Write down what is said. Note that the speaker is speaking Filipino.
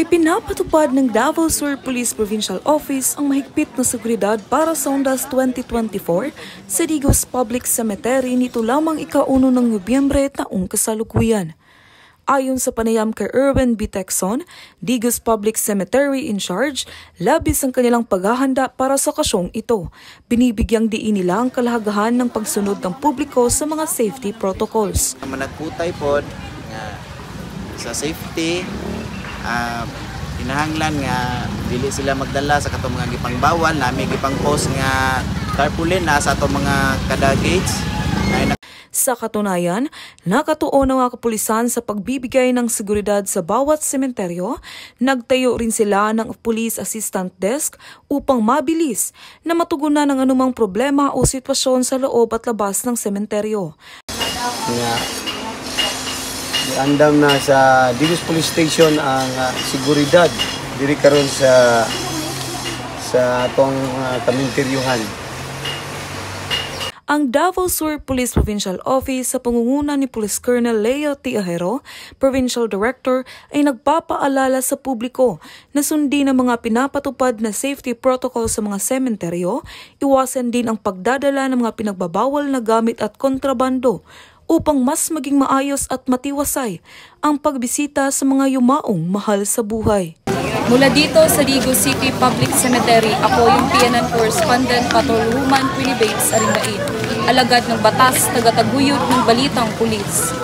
Ipinapatupad ng Davao Sur Police Provincial Office ang mahigpit na seguridad para sa Undas 2024 sa Digos Public Cemetery nito lamang ika-1 ng Nobyembre taong kasalukuyan. Ayon sa panayam kay Erwin B. Texon, Digos Public Cemetery in charge, labis ang kanilang paghahanda para sa okasyong ito. Binibigyang diin nila ang kalahagahan ng pagsunod ng publiko sa mga safety protocols. Managputay pod nga sa safety, kinahanglan nga dili sila magdala sa katong mga gipangbawal, nami gipang-post nga tarpaulin na sa atong mga kada gates. Sa katunayan, nakatuon ang mga kapulisan sa pagbibigay ng seguridad sa bawat sementeryo. Nagtayo rin sila ng Police Assistant Desk upang mabilis na matugunan ang anumang problema o sitwasyon sa loob at labas ng sementeryo. Andam na sa Digos Police Station ang seguridad diri karon sa atong kamenteryuhan. Ang Davao Sur Police Provincial Office sa pangunguna ni Police Colonel Leo Tiahero, Provincial Director, ay nagpapaalala sa publiko na sundin ang mga pinapatupad na safety protocol sa mga sementeryo, iwasan din ang pagdadala ng mga pinagbabawal na gamit at kontrabando upang mas maging maayos at matiwasay ang pagbisita sa mga yumaong mahal sa buhay. Mula dito sa Digos City Public Cemetery, ako yung PNN Correspondent Patrolwoman Queenie Bates Aringain, alagad ng batas, tagataguyod ng balitang pulis.